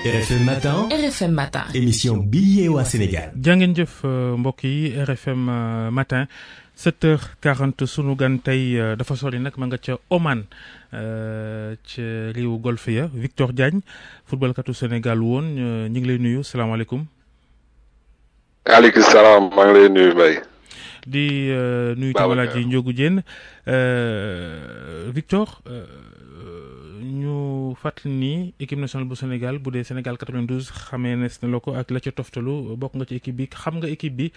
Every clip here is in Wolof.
RFM Matin. RFM Matin. émission bi yeewaa Sénégal. jàngeen jëf mbokk yi RFM Matin 7h40 sunu gan tey dafa sori nag ma nga ca Oman ca réewu golfe ya Victor Diagne footballkatu Sénégal woon ñu ngi lay nuyu salaamaaleykum. waaleykum salaam maa ngi lay nuyu Mbaye. di nuyu tamalaat yi Ndiogou Diène Victor ñu fàttali ni équipe nationale bu Sénégal bu dee Sénégal 92 xamee nes na la ko ak la ca toftalu bokk nga ci équipe bi xam nga équipe bi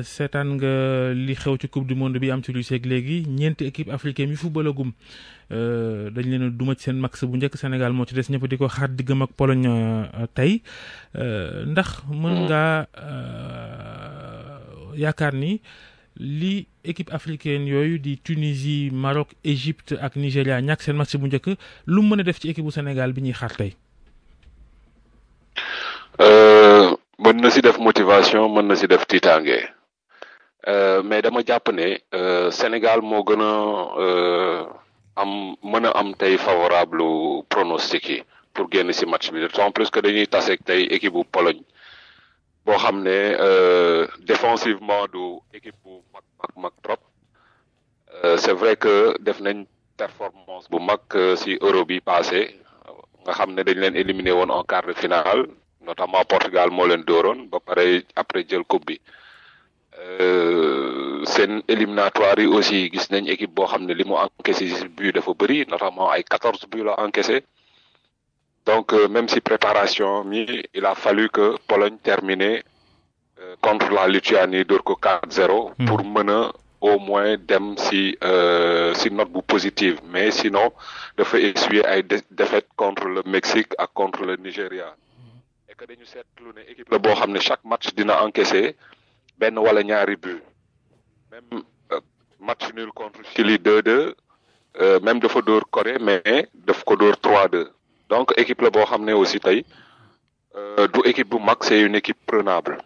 seetaan nga li xew ci coupe du monde bi am ci Russie ak léegi ñeenti équipe africaine yu footballagum dañ leen a duma ci seen max bu njëkk Sénégal moo ci des ñëpp di ko xaar diggam ak Pologne tey ndax mën ngaa yaakaar ni li équipe africaine yooyu di Tunisie Maroc Égypte ak Nigéria ñàkk seen match bu njëkk lu mën a def ci équipe bu Sénégal bi ñuy xaar tey. mën na si def motivation mën na si def tiitaange mais dama jàpp ne Sénégal moo gën a mën a am tey favorable pronostic yi pour génn si match bi d'autant plus que dañuy tase tey équipe bu Pologne. boo xam ne défensivement du équipe bu mag trop c'est vrai que def nañ performance bu mag si Euro bi passé nga xam ne dañ leen éliminé woon en quart de finale notamment Portugal moo leen dóoroon ba pare après jël coupe bi seen éliminatoire yi aussi gis nañ équipe boo xam ne li mu encaissé si but dafa bëri notamment ay 14 buts la encaissé. Donc, même si préparation, il a fallu que Pologne termine contre la Lituanie d'Orco 4-0 pour mener au moins dem si note positive. Mais sinon, de faire essuyer une défaite contre le Mexique et contre le Nigeria. Et que nous sommes une équipe de chaque match dina encaissé ben wala ñaari but. Même match nul contre Chili 2-2, même de fa dóor Corée, mais de fa dóor 3-2. Donc équipe la boo xam ne aussi tey du équipe bu mag c'est une équipe prenable.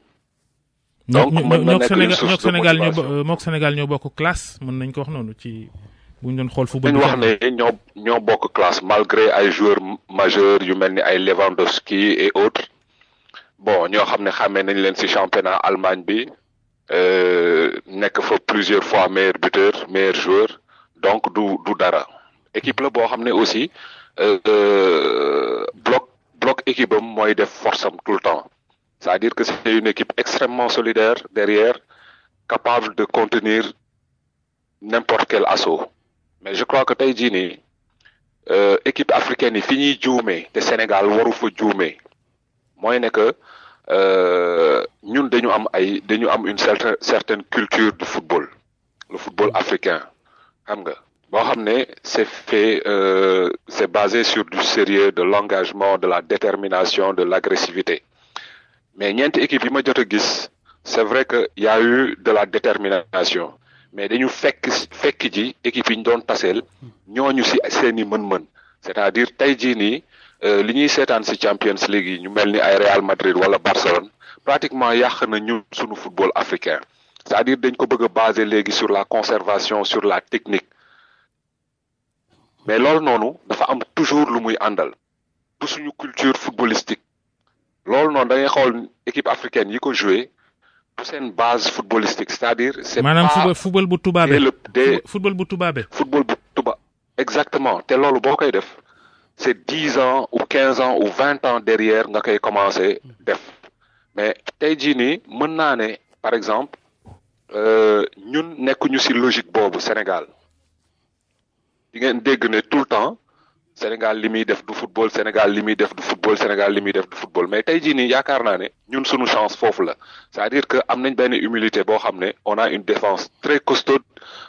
donc mën na nekk une source de motivation mook Sénégal ñoo bokk classe mën nañ ko wax noonu ci bu ñu doon xool football. dañu wax ne ñoo bokk classe malgré ay joueurs majeurs yu mel ni ay Lewandowski et autres bon ñoo xam ne xamee nañ leen ci championnat Allemagne bi nekk fa plusieurs fois meilleur buteur meilleur joueur donc du dara équipe la boo xam ne aussi. bloc équipe am mooy def force am tout le temps c'est-à-dire que c'est une équipe extrêmement solidaire derrière capable de contenir n'importe quel assaut mais je crois que tey jii nii équipe africaine yi fi ñuy juumee te Sénégal waru fa juumee mooy ne que ñun dañu am une certaine culture du football le football africain xam nga boo xam ne c'est basé sur du sérieux de l'engagement de la détermination de l'agressivité mais ñeenti équipe yi ma jot a gis c'est vrai que y a eu de la détermination mais dañu fekk ji équipe yi ñu doon taseel ñooñu ci seeni mën-mën c'est-à-dire tey jii nii li ñuy seetaan ci Champions League yi ñu mel ni ay Real Madrid wala Barcelone pratiquement yàq na ñun suñu football africain c'est-à-dire dañ ko bëgg a baser léegi sur la conservation sur la technique mais loolu noonu dafa am toujours lu muy àndal du suñu culture footballistique loolu noonu da ngay xool équipe africaine yi ko joué du seen base footballistique c'est-à-dire c'est maanaam football bu tubaabe football bu tubaabe exactement te loolu boo koy def c'est 10 ans ou 15 ans ou 20 ans derrière nga koy commencer def mais tey jii nii mën naa ne par exemple ñun nekkuñu ci logique boobu Sénégal di ngeen dégg ne tout le temps Sénégal li muy def du football Sénégal li muy def du football Sénégal li muy def du football mais tey jii nii yaakaar naa ne ñun suñu chance foofu la c'est-à-dire que am nañ benn humilité boo xam ne on a une défense très costaude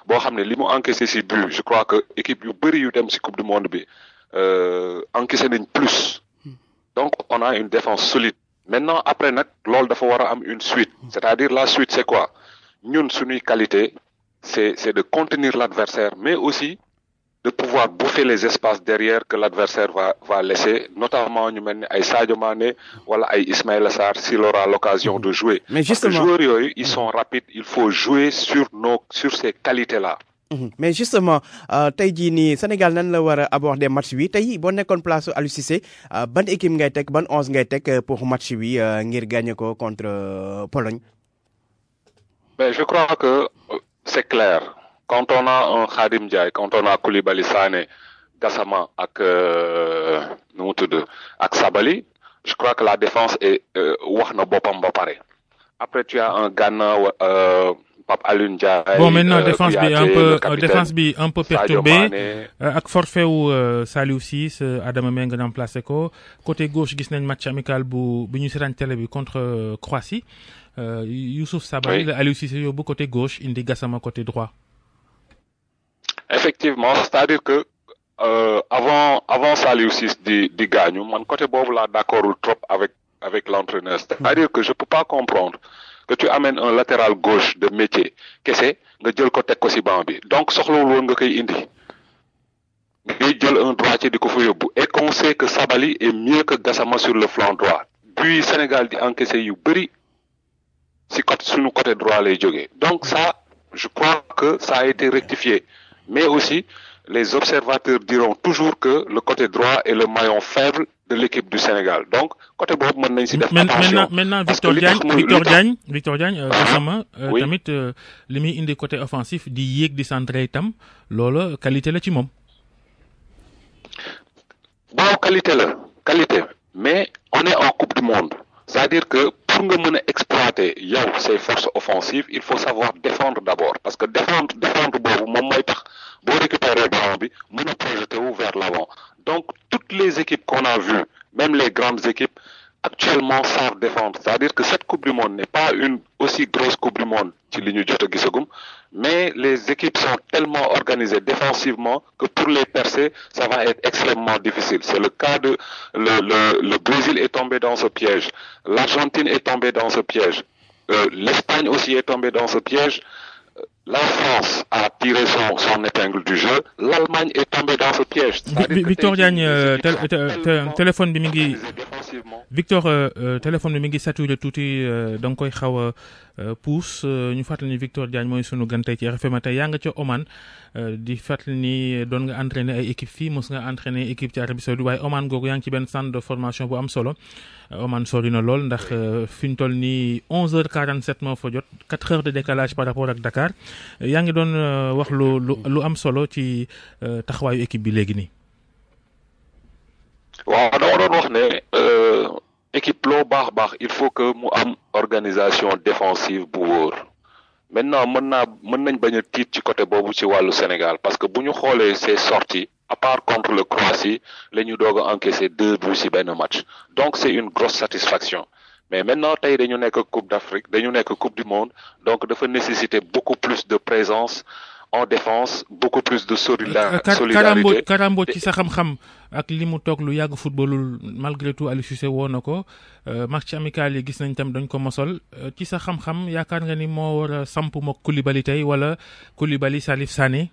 boo xam ne li mu encaissé ci but je crois que équipe yu bëri yu dem ci coupe du monde bi encaissé nañ plus donc on a une défense solide maintenant après nag loolu dafa war a am une suite c'est-à-dire la suite c'est quoi ñun suñuy qualité c'est de contenir l'adversaire mais aussi de pouvoir bouffer les espaces derrière que l'adversaire va laisser, notamment ñu mel ni ay Sadio Mané wala ay Ismaïla Sarr s'il aura l'occasion de jouer. Mais justement, parce que les joueurs ils sont rapides, il faut jouer sur ces qualités-là. mais justement tey jii nii Sénégal nan la war a aborder match bi tey boo nekkoon place Aliou Cissé ban équipe ngay teg ban 11 ngay teg pour match bi ngir gagner ko contre Pologne. Mais je crois que c'est clair. Quand on a un Khadim Ndiaye, quand on a Koulibaly, Sané, Gassama ak Sabali, je crois que la défense est wax na boppam ba pare. Après tu as un Gana Pape Alioune Ndiaye. Bon, maintenant défense bi un peu perturbée ak forfait wu Saliou Ciss Adama Mbengue remplacé ko côté gauche gis nañ match amical bu ñu seetaan télé bi contre Croatie. Youssouf Sabaly la Aliou Cissé yóbbu côté gauche indi Gassama côté droit. Effectivement, c'est-à-dire que avant Saliou Ciss di gaañu man côté boobu laa d'accordul trop avec l'entraîneur. C'est-à-dire que je peux pas comprendre que tu amènes un latéral gauche de métier kese nga jël ko teg ko ci banc bi donc soxlawul woon nga koy indi ngay jël un droitier di ko fa yóbbu et qu'on sait que Sabaly est mieux que Gassama sur le flanc droit puis Sénégal di encaisser yu bëri ci suñu côté droit lay jógee donc ça je crois que ça a été rectifié mais aussi les observateurs diront toujours que le côté droit est le maillon faible de l'équipe du Sénégal donc côté boobu mën nañ ci def attention maintenant Victor Diagne Gassama tamit li muy indi côté offensif di yéeg di centrer itam loolu qualité la ci moom. Bon qualité mais on est en coupe du monde c'est-à-dire que pour nga mën a exploiter yow ses forces offensives il faut savoir défendre d'abord parce que défendre boobu moom mooy tax boo récupérer ballon bi mën a projeter wu vers l'avant donc toutes les équipes qu'on a vues même les grandes équipes actuellement savent défendre c'est-à-dire que cette coupe du monde n'est pas une aussi grosse coupe du monde ci li ñu jot a gisagum mais les équipes sont tellement organisées défensivement que pour les percer ça va être extrêmement difficile c'est le cas de le Brésil est tombé dans ce piège l'Argentine est tombée dans ce piège l'Espagne aussi est tombée dans ce piège la France a tiré son épingle du jeu l'Allemagne est tombée dans ce piège. Victor Diagne téléphone bi mi ngi Victor téléphone bi mi ngi saturé tuuti da nga koy xaw a pousse ñu fàttali ni Victor Diagne mooy sunu gan tey ci RFM tey yaa nga ca Oman di fàttali ni doon nga entraîner ay équipe fii mos nga entraîner équipe ci Arabie Saoudite waaye Oman googu yaa ngi ci benn centre de formation bu am solo Oman sori na lool ndax fi ñu toll nii 11h47 moo fa jot 4 heures de décalage par rapport ak Dakar yaa ngi doon wax lu am solo ci taxawaayu équipe bi léegi nii. waaw dama doon wax ne équipe loo baax il faut que mu am organisation défensive bu wóor maintenant mën nañ bañ a tiit ci côté boobu ci wàllu Sénégal parce que bu ñu xoolee ces sorties à part contre le Croatie la ñu doog a encaissé 2 buts ci benn match donc c'est une grosse satisfaction mais maintenant tey dañu nekk Coupe d'Afrique dañu nekk Coupe du Monde donc dafa nécessiter beaucoup plus de présence en défense beaucoup plus de solidarité. Karambo ci sa xam-xam ak li mu toog lu yàgg footballul malgré tout Aliou Cissé woo na ko match amical yi gis nañ tam dañ ko mosol ci sa xam-xam yaakaar nga ni moo war a samp mook Koulibaly tey wala Koulibaly Salif Sané.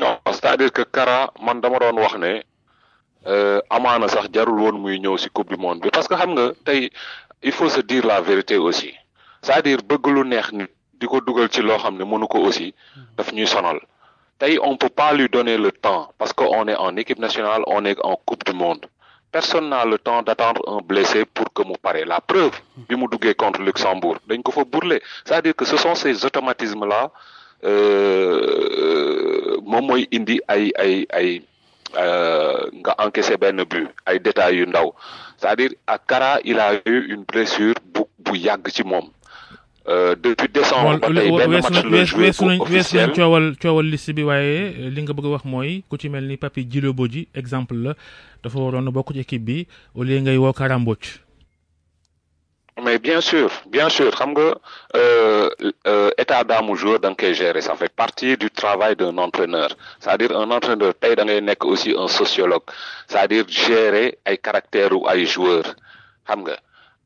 non c'est-à-dire que Kara man dama doon wax ne amaana sax jarul woon muy ñëw ci Coupe du Monde bi parce que xam nga tey il faut se dire la vérité aussi c'est-à-dire bëgg lu neex nit di ko dugal ci loo xam ne mënu ko aussi daf ñuy sonal tey on peut pas lui donner le temps parce que on est en équipe nationale on est en Coupe du Monde personne n'a le temps d'attendre un blessé pour que mu pare la preuve bi mu duggee contre Luxembourg dañ ko fa bourler c'est-à-dire que ce sont ces automatismes là moom mooy indi ay nga encaissé benn but ay détails yu ndaw c'est-à-dire ak Kara il a eu une blessure bu yàgg ci moom depuis décembre ba tey benn match la joué officiel coowal liste bi waaye li nga bëgg a wax mooy ku ci mel ni Papy Djilo Bodji exemple la dafa waroon a bokk ci équipe bi au lieu ngay woo Kara Mbodj. mais bien sûr xam nga état d'âme joueur da nga koy gérer ça fait partie du travail d'un entraîneur c'est-à-dire un entraîneur tey da ngay nekk aussi un sociologue c'est-à-dire gérer ay caractères ou ay joueurs xam nga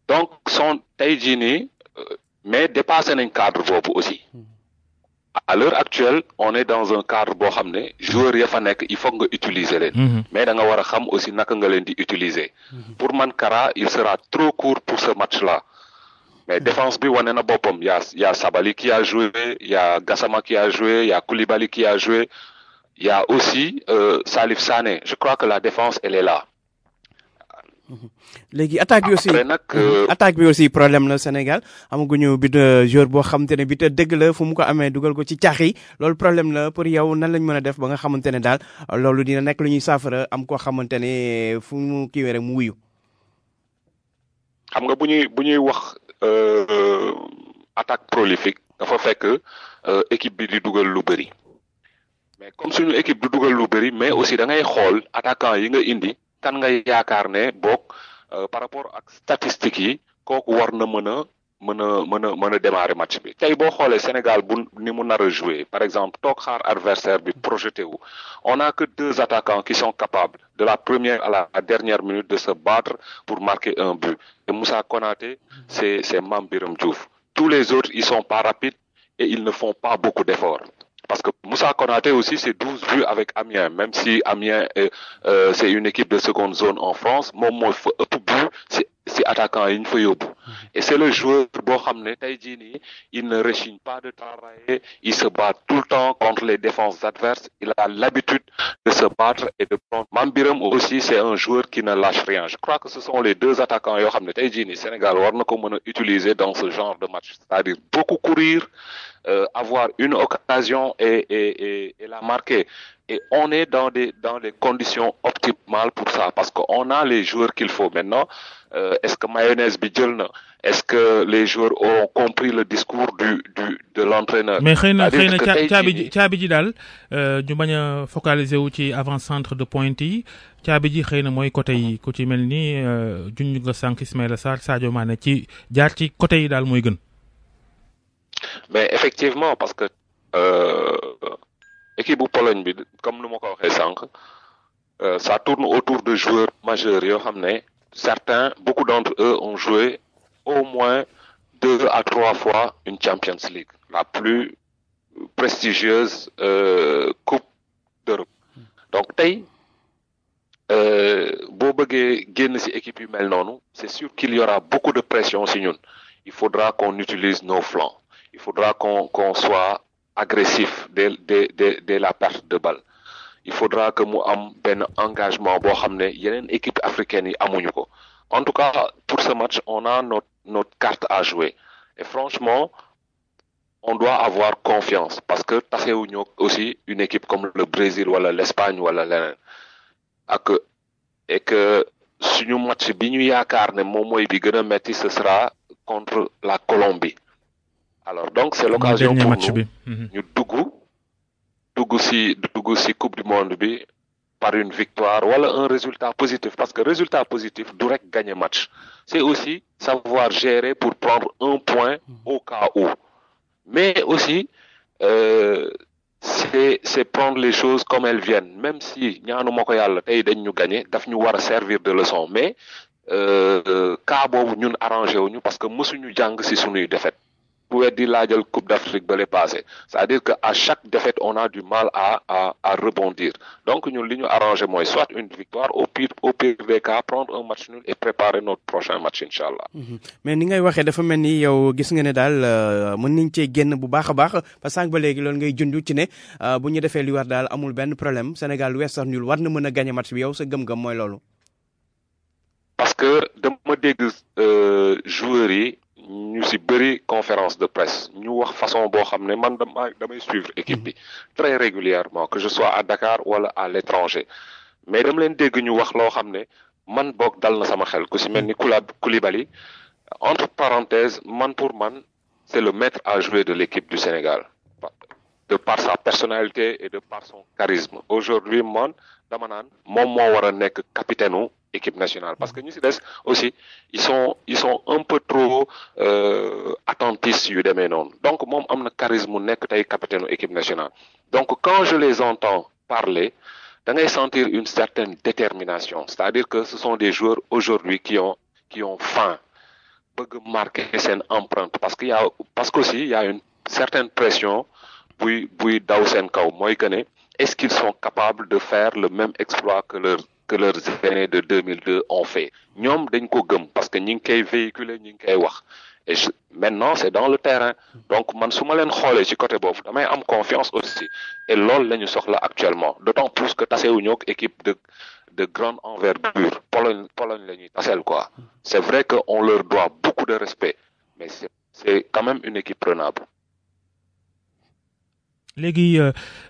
donc son tey jii nii mais dépassé nañ cadre boobu aussi à l'heure actuelle on est dans un cadre boo xam ne joueurs ya fa nekk il faut nga utiliser leen mais da nga war a xam aussi naka nga leen di utiliser pour man Kara il sera trop court pour ce match-là mais défense bi wane na boppam y a Sabali qui a joué, il y a Gassama qui a joué, il y a Koulibaly qui a joué, il y a aussi Salif Sané. Je crois que la défense elle est là. léegi attaque bi aussi Après nag attaque bi aussi problème la Sénégal amaguñu bit joueur boo xamante ne bit dëgg la fu mu ko amee dugal ko ci caax yi loolu problème la pour yow nan lañ mën a def ba nga xamante ne daal loolu dina nekk lu ñuy saafara am koo xamante ne fu mu kiiwee rek mu wuyu. xam nga bu ñuy wax attaque prolifique dafa fekk équipe bi di dugal lu bëri mais comme suñu équipe du dugal lu bëri mais aussi da ngay xool attaquant yi nga indi kan nga yaakaar ne boog par rapport ak statistiques yi kooku war na mën a démarrer match bi tey boo xoolee Sénégal bu ni mu nar a jouer par exemple toog xaar adversaire bi projeté wu on a que 2 attaquants qui sont capables de la première à la dernière minute de se battre pour marquer un but et Moussa Konaté c'est Mame Biram Diouf. Tous les autres ils sont pas rapides et ils ne font pas beaucoup d'efforts. Parce que Moussa Konaté aussi, c'est 12 buts avec Amiens. Même si Amiens, c'est une équipe de seconde zone en France, moi, c'est attaquant, il faut yobou. Et c'est le joueur, il ne rechigne pas de travailler, il se bat tout le temps contre les défenses adverses, il a l'habitude de se battre et de prendre. Mame Biram aussi, c'est un joueur qui ne lâche rien. Je crois que ce sont les 2 attaquants, Sénégal, on utiliser dans ce genre de match. C'est-à-dire beaucoup courir, avoir une occasion et la marquer. Et on est dans des conditions optimales pour ça parce qu'on a les joueurs qu'il faut maintenant. Est-ce que mayonnaise bidjelna? Est-ce que les joueurs ont compris le discours de l'entraîneur? Mais xeyna caabi ji daal ñu bañ a focaliser wu ci avant-centre de pointe yi caabi ji xëy na mooy côté yi ku ci mel ni junj nga sànq Ismaïla Sarr Sadio Mané ci jaar ci côté yi daal mooy gën. Mais effectivement parce que équipe bu Pologne bi comme nu ma ko waxee sànq ça tourne autour de joueurs majeurs yoo xam ne certains beaucoup d'entre eux ont joué au moins 2 à 3 fois une Champions League, la plus prestigieuse coupe d'Europe. Donc tey boo bëggee génn ci équipe yu mel noonu c'est sûr qu'il y aura beaucoup de pression ci ñun. Il faudra qu'on utilise nos flancs. Il faudra qu'on soit agressif dès la perte de balle. Il faudra que mu am ben engagement boo xam ne yeneen équipe africaine yi amuñu ko. En tout cas, pour ce match, on a notre carte à jouer. Et franchement, on doit avoir confiance parce que tasewuñu aussi une équipe comme le Brésil wala l'Espagne wala leneen. Et que suñu match bi ñu yaakaar ne moom mooy bi gën a metti ce sera contre la Colombie. Alors donc c'est l'occasion pour nous ñu dugg ci Coupe du Monde bi par une victoire wala un résultat positif parce que résultat positif du rek gagner match. C'est aussi savoir gérer pour prendre un point au cas où. Mais aussi c'est prendre les choses comme elles viennent même si ñaanuma ko yàlla tey dañ ñu gagner daf ñu war a servir de leçon mais cas boobu ñun arrangé wuñu parce que mësuñu jàng ci suñuy défaite. Pour dire la Coupe d'Afrique de passé. C'est-à-dire qu'à chaque défaite, on a du mal à rebondir. Donc, nous l'avons arrangé, soit une victoire, au pire des cas, prendre un match nul et préparer notre prochain match, Inch'Allah. Mais ni ngay waxee dafa mel ni yow gis nga ne daal mën nañ cee génn bu baax a baax parce que ba léegi loolu ngay junj ci ne bu ñu defee li war daal amul benn problème Sénégal wees sax nul war na mën a gagner match bi yow sa gëm-gëm mooy loolu. Parce que dama dégg joueurs yi ñu ci bëri conférence de presse ñu wax façon boo xam ne man damay suivre équipe bi très régulièrement que je sois à Dakar wala à l'étranger mais dama leen dégg ñu wax loo xam ne man boog dal na sama xel ku ci mel ni Koulibaly entre parenthèses pour man c'est le maître à jouer de l'équipe du Sénégal de par sa personnalité et de par son charisme aujourd'hui man dama naan moom moo war a nekk capitaine équipe nationale parce que ñu ci des aussi ils sont un peu trop attentistes yu demee noonu donc moom am na charisme nekk tey capitaine équipe nationale donc quand je les entends parler da ngay sentir une certaine détermination c'est-à-dire que ce sont des joueurs aujourd'hui qui ont faim bëgg marquer seen empreinte parce qu'aussi il y a une certaine pression buy daw seen kaw mooy que ne est-ce qu'ils sont capables de faire le même exploit que leurs aînés de 2002 ont fait ñoom dañ ko gëm parce que ñi ngi koy véhiculer ñi ngi koy wax maintenant c'est dans le terrain donc man su ma leen xoolee ci côté boobu damay am confiance aussi et loolu la ñu soxla actuellement d'autant plus que tasewuñu ak équipe de grande envergure Pologne la ñuy taseel quoi c'est vrai que on leur doit beaucoup de respect mais c'est quand même une équipe prenable. léegi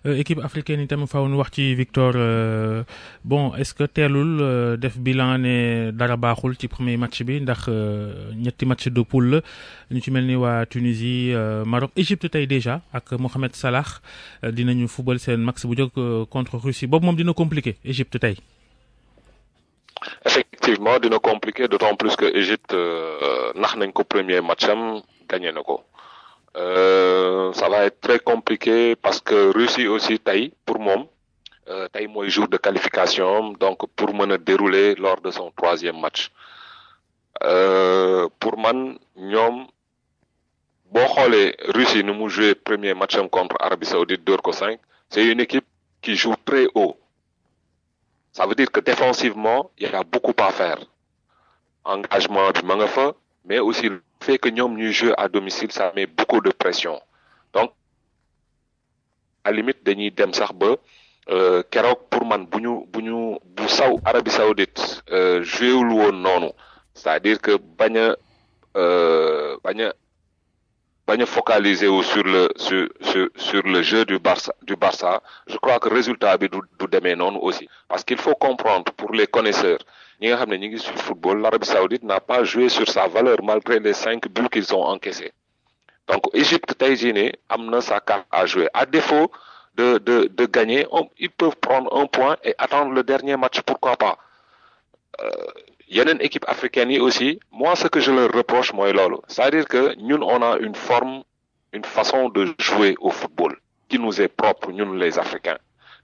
équipe africaine yi tamit faaw ñu wax ci Victor bon est-ce que teelul def bilan ne dara baaxul ci premier match bi ndax ñetti match de poule la ñu ci mel ni waa Tunisie Maroc Égypte tey déjà ak Mohamed Salah dinañu football seen match bu jóg contre Russie boobu moom dina compliqué Égypte tey. Effectivement dina compliqué d'autant plus que Égypte nax nañ ko premier match am gagné na ko. Ça va être très compliqué parce que Russie aussi tey pour moom tey mooy jour de qualification donc pour mën a dérouler lors de son troisième match pour man ñoom boo xoolee Russie nu mu joué premier match am contre Arabie Saoudite dóor ko 5 c'est une équipe qui joue très haut ça veut dire que défensivement il y a beaucoup à faire engagement bi ma nga fa mais aussi le fait que ñoom ñuy jouer à domicile ça met beaucoup de pression donc à la limite dañuy dem sax ba keroog pour man bu Arabie Saoudite joué wul woon noonu c'est-à-dire que bañ a focaliser wu sur le jeu du Barça je crois que résultat bi du demee noonu aussi parce qu'il faut comprendre pour les connaisseurs ñi nga xam ne ñi ngi sur football l'Arabie Saoudite n'a pas joué sur sa valeur malgré les 5 buts qu'ils ont encaissés donc Égypte tey jii nii am na sa carte à jouer à défaut de gagner ils peuvent prendre un point et attendre le dernier match pourquoi pas yeneen équipe africaine yi aussi moi ce que je leur reproche mooy loolu c'est-à-dire que ñun on a une façon de jouer au football qui nous est propre ñun les Africains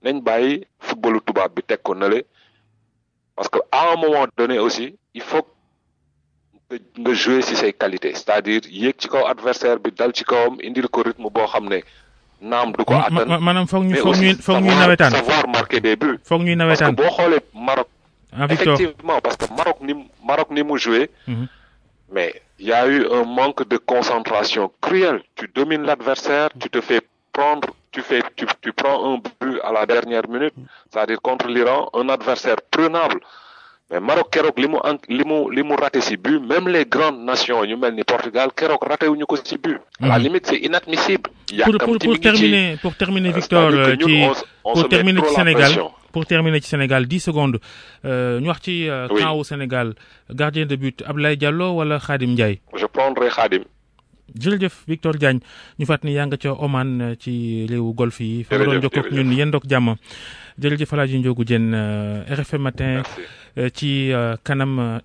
nañ bàyyi footballu tubaab bi teg ko nale parce que à un moment donné aussi il faut nga jouer ci ses qualités c'est-à-dire yéeg ci kaw adversaire bi dal ci kawam indil ko rythme boo xam ne naam du ko atteindre maanaam foog ñuy nawetaan savoir marquer des buts foog ñuy nawetaan parce que boo xoolee Maroc Victor. Effectivement parce que Maroc ni mu joué mais il y a eu un manque de concentration cruel tu domines l'adversaire tu te fais prendre tu prends un but à la dernière minute c'est-à-dire contre l'Iran un adversaire prenable mais Maroc keroog li mu raté ci but même les grandes nations ñu mel ni Portugal keroog raté wuñu ko ci but à la limite c'est inadmissible pour terminer Victor pour terminer ci Sénégal 10 secondes ñu wax ci camp au Sénégal gardien de but Abdoulaye Diallo wala Khadim Ndiaye. Je prendrai Khadim. jërëjëf Victor Diagne ñu fàttali ni yaa nga ca Oman ci réewu golf yi. fa nga doon jokkoo ak ñun yéen doog jàmm. jërëjëf El Hadji Ndiogou Diène RFM matin ci kanam